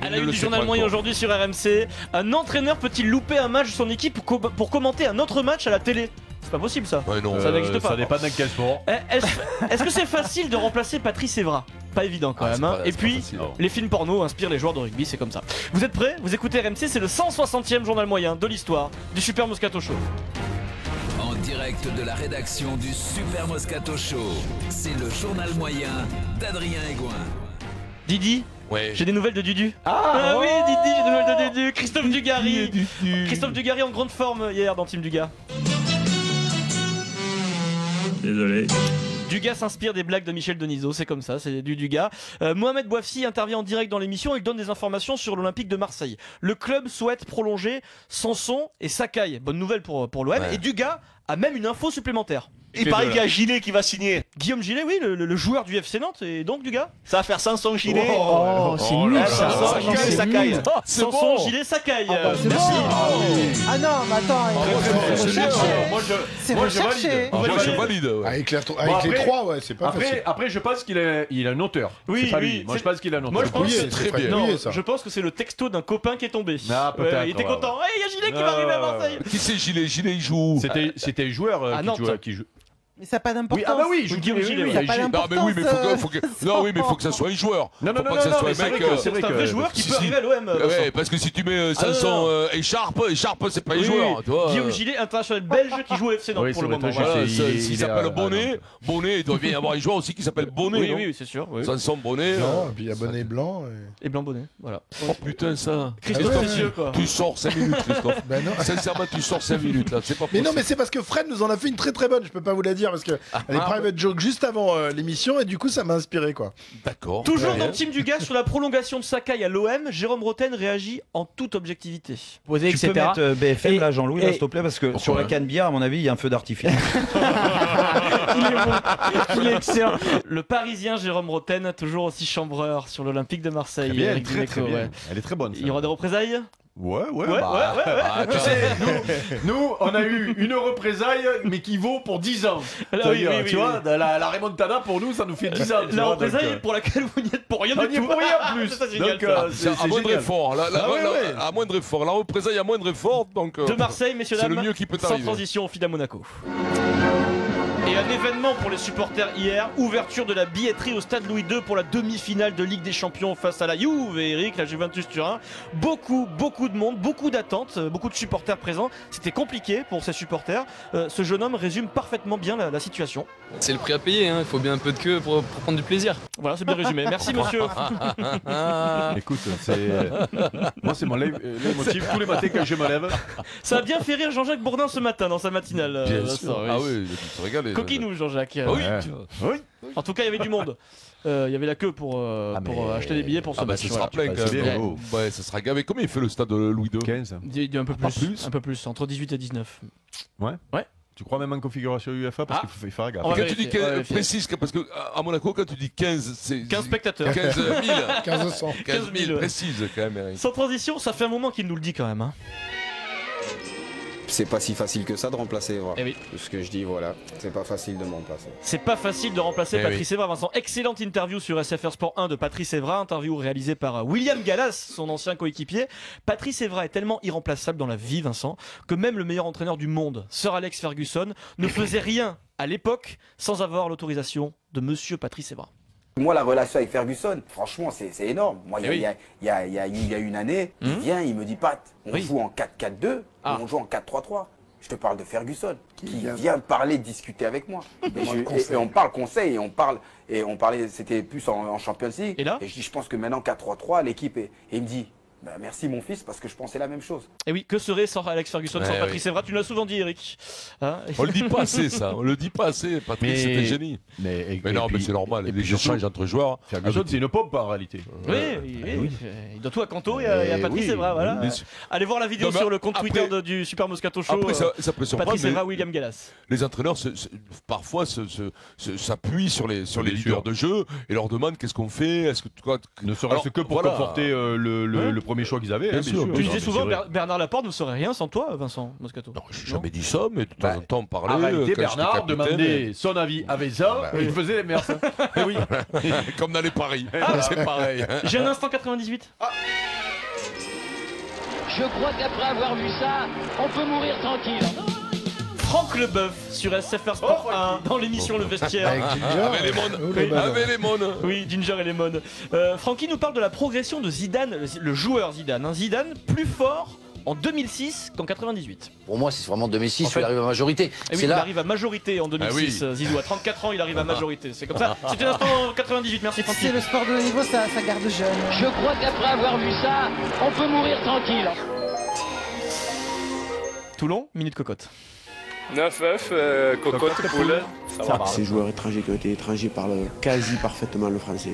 À la une du journal moyen aujourd'hui sur RMC, un entraîneur peut-il louper un match de son équipe pour commenter un autre match à la télé? C'est pas possible ça. Ouais, non. Ça n'existe pas. Ça dépend dans quel sport. Est-ce que c'est facile de remplacer Patrice Evra? Pas évident quand même. Hein. Et puis, les films porno inspirent les joueurs de rugby, c'est comme ça. Vous êtes prêts? Vous écoutez RMC, c'est le 160e journal moyen de l'histoire du Super Moscato Show. En direct de la rédaction du Super Moscato Show, c'est le journal moyen d'Adrien Egoin. Didi, Ouais. j'ai des nouvelles de Dudu. Ah oui, Didi, j'ai des nouvelles de Dudu. Christophe Dugarry. Christophe Dugarry en grande forme hier dans Team Dugas. Désolé. Dugas s'inspire des blagues de Michel Denisot, c'est comme ça, c'est du Dugas. Mohamed Bouafsi intervient en direct dans l'émission, il donne des informations sur l'Olympique de Marseille. Le club souhaite prolonger Sanson et Sakai. Bonne nouvelle pour l'OM. Ouais. Et Dugas a même une info supplémentaire. Il paraît qu'il y a Gilet qui va signer. Guillaume Gillet, oui, le joueur du FC Nantes, et donc Dugas. Ça va faire Sanson Gilet. Oh, c'est nul ça. Sanson C'est Sakai. nul. Sanson, Gillet, Sakai. C'est Merci. bon. Ah non, mais attends, il faut chercher. C'est recherché. Moi je valide. Ouais. Avec après- les trois, ouais, c'est pas facile. Après, je pense qu'il a un auteur. Oui, C'est pas oui, lui. Moi, c'est- je pense qu'il a un auteur. Moi, je pense Fouillé, que c'est très Fred bien. Fouillé, Non, ça. je pense que c'est le texto d'un copain qui est tombé. Ah, peut-être, il était ouais, content. Il y a Gillet qui va arriver à Marseille. Qui c'est Gilet? Gilet il joue. C'était un joueur À Nantes. qui joue. Mais ça n'a pas d'importance. Oui, ah bah oui, je Guillaume Gillet, Ça n'a pas Non, Non mais oui, mais faut que non, oui, mais faut que ça soit un joueur. non, Faut pas que ça soit mais un c'est mec. vrai que c'est C'est un vrai joueur qui si, peut si. arriver à l'OM. Ouais, parce que si tu mets Sanson Écharpe c'est pas un Oui, joueur, tu vois. Guillaume Gillet, international belge qui joue au FC Nantes Oui, pour c'est le vrai, moment. toi, Voilà. je sais. Voilà, il s'il est s'appelle à Bonnet, il doit bien y avoir un joueur aussi qui s'appelle Bonnet. Oui, non oui, c'est sûr. Oui. Sanson Bonnet. Non, et puis il y a bonnet blanc. Et blanc bonnet, voilà. Oh putain ça. Christophe Cessieux, quoi. Tu sors 5 minutes Christophe. Ben non. Sincèrement tu sors 5 minutes là, c'est pas Mais possible. non, mais c'est parce que Fred nous en a fait une très très bonne, je peux pas vous la dire, parce que elle est private joke juste avant l'émission, et du coup ça m'a inspiré quoi. D'accord. Toujours Ouais. dans le team du gars sur la prolongation de Sakai à l'OM, Jérôme Roten réagit en toute objectivité. Poser, Tu peux etc. mettre, BFM Et- là, Jean-Louis, là, et- s'il te plaît, parce que sur la canne bière, à mon avis, il y a un feu d'artifice. Il est excellent. Le Parisien Jérôme Roten, toujours aussi chambreur sur l'Olympique de Marseille. Très bien, Eric très Dimeco, bien. ouais. Elle est très bonne. Il y aura des représailles? Ouais, Ouais. Ah, tu sais, Nous, on a eu une représaille, mais qui vaut pour 10 ans. Là, C'est-à-dire, oui, oui, tu oui, vois, la remontada pour nous, ça nous fait 10 ans. tu La vois, représaille donc, pour laquelle vous n'y êtes pour rien on du n'y est tout. pour rien en plus. Ça, c'est génial, Donc, ça. c'est à moindre génial. effort, Ah ouais, ouais. à moindre effort, la représaille à moindre effort, donc. De Marseille, messieurs, c'est dames, le mieux qui peut sans arriver. transition, au FIDA Monaco. Et un événement pour les supporters hier, ouverture de la billetterie au stade Louis II pour la demi-finale de Ligue des Champions face à la Juve et Eric, la Juventus Turin. Beaucoup de monde, beaucoup d'attentes, beaucoup de supporters présents. C'était compliqué pour ces supporters. Ce jeune homme résume parfaitement bien la situation. C'est le prix à payer, il faut bien un peu de queue pour prendre du plaisir. Voilà, c'est bien résumé. Merci monsieur. Écoute, moi c'est mon leitmotiv tous les matins quand je me lève. Ça a bien fait rire Jean-Jacques Bourdin ce matin dans sa matinale. Bien Vincent, sûr. oui. Ah oui, tu te régales. Coquinou Jean-Jacques. Ah oui. Oui. En tout cas, il y avait du monde. Il y avait la queue pour acheter des billets pour ce Ah bah match. ce voilà. sera plein quand c'est même. bien. Ouais, ça sera gavé. Combien il fait le stade de Louis II? 15. Il y a un peu Pas plus, plus un peu plus, entre 18 et 19. Tu crois même en configuration UEFA parce qu'il faut faire gaffe. On va Quand tu dis vérifier, on va 15, vérifier. précise, parce que à Monaco, quand tu dis 15, c'est 15 spectateurs. 15 000. 1500. 15 000, 000, précise quand même, Eric. Sans transition, ça fait un moment qu'il nous le dit quand même. Hein. C'est pas si facile que ça de remplacer Evra. Eh oui. Tout ce que je dis, voilà, c'est pas facile de me remplacer. C'est pas facile de remplacer Eh Patrice Evra, Vincent. Excellente interview sur SFR Sport 1 de Patrice Evra, interview réalisée par William Gallas, son ancien coéquipier. Patrice Evra est tellement irremplaçable dans la vie, Vincent, que même le meilleur entraîneur du monde, Sir Alex Ferguson, ne faisait rien à l'époque sans avoir l'autorisation de monsieur Patrice Evra. Moi, la relation avec Ferguson, franchement, c'est énorme. Moi, il Eh y a une année, il vient, il me dit, Pat, on joue en 4-4-2 ou on joue en 4-3-3. Je te parle de Ferguson, qui vient parler, discuter avec moi. Et on parle conseil, et on parlait, c'était plus en Champions League. Et là je dis, je pense que maintenant 4-3-3, l'équipe est... Et il me dit, bah, merci mon fils, parce que je pensais la même chose. Et oui, que serait sans Alex Ferguson, sans Ouais, Patrice Evra? Tu l'as souvent dit, Eric. Hein. On le dit pas assez, ça. On le dit pas assez. Patrice, c'est un génie. Mais non, mais c'est normal. Les échanges entre joueurs. Ferguson, c'est une pompe en réalité. Oui, il doit tout à Kanto et à Patrice Evra. Voilà. bien sûr. Allez voir la vidéo Non, mais sur le compte après- Twitter du Super Moscato Show. Après, ça peut surprendre, Patrice mais Evra, William Gallas. les entraîneurs parfois s'appuient sur les leaders de jeu et leur demandent qu'est-ce qu'on fait. Est-ce que Ne serait-ce que pour conforter le premier choix qu'ils avaient. Bien hein, sûr. Tu disais souvent Bernard Laporte ne serait rien sans toi, Vincent Moscato. Non, j'ai jamais dit ça, mais de temps en temps on parlait. Arrêtez, quand Bernard, j'étais capitaine, demandez son avis à Vincent, il faisait les meilleurs. Eh oui. Comme dans les paris. C'est pareil. J'ai un instant 98. Je crois qu'après avoir vu ça, on peut mourir tranquille. Franck Leboeuf sur SFR Sport 1 dans l'émission Le Vestiaire. Avec Ginger. Avec les mônes. Oui, Ginger et Lemon. Francky nous parle de la progression de Zidane, le joueur Zidane. Un Zidane plus fort en 2006 qu'en 98. Pour moi, c'est vraiment 2006 En fait, où il arrive à majorité. Et oui, il arrive à majorité en 2006, Zizou. À 34 ans, il arrive à majorité. C'est comme ça. C'était l'instant 98. Merci Francky. C'est le sport de haut niveau, ça garde jeune. Je crois qu'après avoir vu ça, on peut mourir tranquille. Toulon, minute cocotte. 9-9, cocotte, poulet. Ça va. Ces joueurs étrangers qui ont été étrangers parlent quasi parfaitement le français.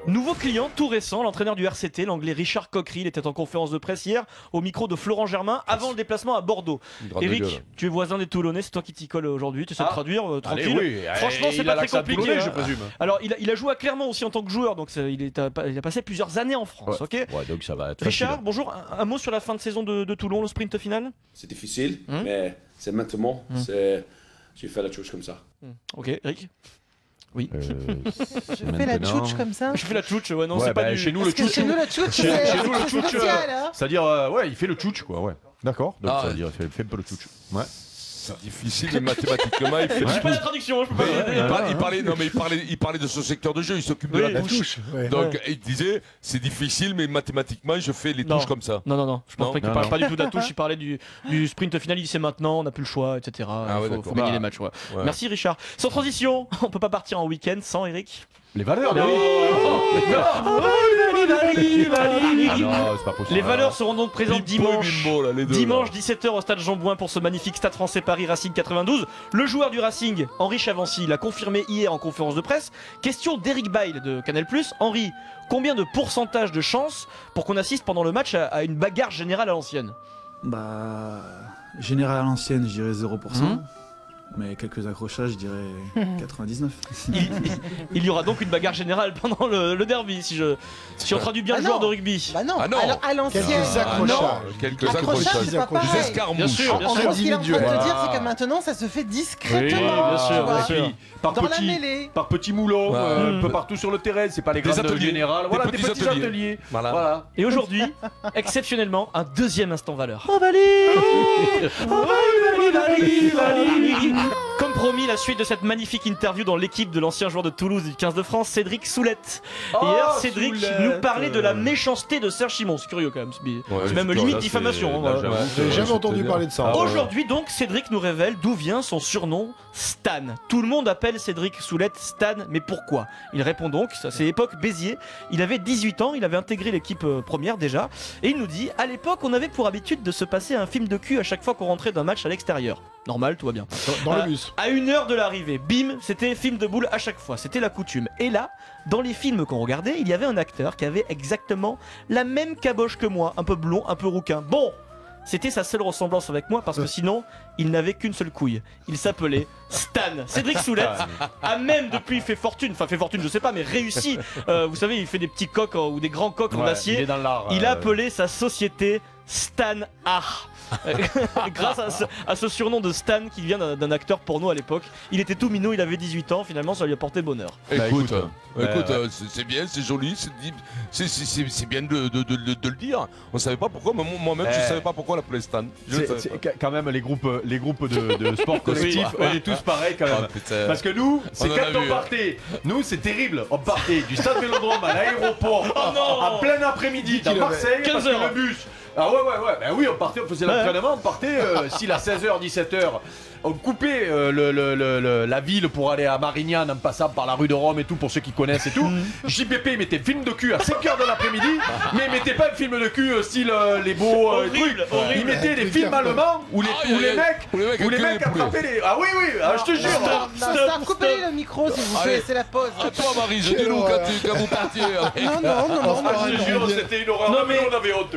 Nouveau client tout récent, l'entraîneur du RCT, l'anglais Richard Coquerel. Il était en conférence de presse hier au micro de Florent Germain avant le déplacement à Bordeaux. Eric, tu es voisin des Toulonnais, c'est toi qui t'y colle aujourd'hui, tu sais traduire tranquille. Oui. Franchement, c'est pas très compliqué. Je présume. Alors, il a joué à Clermont aussi en tant que joueur, donc il a passé plusieurs années en France. Ok. Ouais, donc ça va être Richard, facile. bonjour. Un mot sur la fin de saison de Toulon, le sprint final. C'est difficile, mais c'est maintenant. J'ai fait la chose comme ça. Ok, Eric. Oui. Je fais la tchouche comme ça. Je fais la tchouche, ouais, non, Ouais, c'est pas du. chez nous, le Parce que chez nous, le tchouche, c'est spécial, hein. c'est-à-dire, ouais, il fait le tchouch, quoi, ouais. D'accord. Donc ça veut dire, il fait un peu le tchouch. Ouais. C'est difficile, mais mathématiquement, il fait Je pas la traduction, je peux pas. il parlait de ce secteur de jeu, il s'occupe de la touche. Donc il disait, c'est difficile, mais mathématiquement, je fais les touches comme ça. Non, je pense pas qu'il parle pas du tout de la touche, il parlait du sprint final, il dit c'est maintenant, on n'a plus le choix, etc. Il faut gagner les matchs. Ouais. Merci Richard. Sans transition, on peut pas partir en week-end sans Eric. Les valeurs, Les valeurs seront donc présentes dimanche 17h au stade Jean-Bouin pour ce magnifique Stade Français Paris Racing 92. Le joueur du Racing, Henri Chavancy, l'a confirmé hier en conférence de presse. Question d'Eric Bail de Canal+. Henri, combien de pourcentage de chances pour qu'on assiste pendant le match à une bagarre générale à l'ancienne? Générale à l'ancienne, je dirais 0%. Mais quelques accrochages, je dirais 99. Il y aura donc une bagarre générale pendant le derby, si on traduit bien le joueur de rugby. Bah non, Ah non. à l'ancienne. Quelques accrochages. Des escarmouches. Bien sûr. Ce qu'il est en train de te dire, c'est que maintenant, ça se fait discrètement. bien sûr. Dans la mêlée. Par petits moulons, un peu partout sur le terrain, c'est pas les grandes ateliers générales. Voilà, des petits ateliers. Voilà. Et aujourd'hui, exceptionnellement, un deuxième instant valeur. Comme promis, la suite de cette magnifique interview dans l'équipe de l'ancien joueur de Toulouse du 15 de France, Cédric Soulette. Hier, Cédric nous parlait de la méchanceté de Serge Simon. C'est curieux quand même. C'est même limite diffamation. J'ai jamais entendu parler de ça. Aujourd'hui donc, Cédric nous révèle d'où vient son surnom Stan. Tout le monde appelle Cédric Soulette Stan, mais pourquoi? Il répond donc, c'est l'époque Béziers. Il avait 18 ans, il avait intégré l'équipe première déjà, et il nous dit, à l'époque, on avait pour habitude de se passer un film de cul à chaque fois qu'on rentrait d'un match à l'extérieur. Normal, tout va bien. Dans le bus. À 1 heure de l'arrivée, bim, c'était film de boule à chaque fois, c'était la coutume. Et là, dans les films qu'on regardait, il y avait un acteur qui avait exactement la même caboche que moi, un peu blond, un peu rouquin. Bon, c'était sa seule ressemblance avec moi parce que sinon, il n'avait qu'une seule couille. Il s'appelait Stan. Cédric Soulette a même depuis fait fortune, je sais pas, mais réussi. Vous savez, il fait des petits coques ou des grands coques en acier. Il a appelé sa société Stan Art. Grâce à ce surnom de Stan qui vient d'un acteur porno à l'époque. Il était tout minot, il avait 18 ans, finalement ça lui a porté bonheur. Écoute, c'est bien, c'est joli, c'est bien de le dire. On savait pas pourquoi, moi-même je savais pas pourquoi on l'appelait Stan. Quand même les groupes de sport collectif, on est tous pareils quand même. Parce que nous, c'est quand on partait, nous c'est terrible, on partait du stade Vélodrome à l'aéroport en plein après-midi dans Marseille parce que le bus. Ah ouais, ben oui, on faisait l'entraînement, on partait, s'il à 16h, 17h, on coupait la ville pour aller à Marignane en passant par la rue de Rome et tout, pour ceux qui connaissent et tout. JPP, il mettait film de cul à 5h de l'après-midi, mais il mettait pas un film de cul style les beaux trucs. Il mettait des films allemands où les mecs attrapaient les... Ah oui, je te jure. Stop, coupez le micro si vous plaît, c'est la pause. À toi Marie, dis-nous quand vous partiez. Non, je te jure, c'était une horreur. Non mais on avait honte.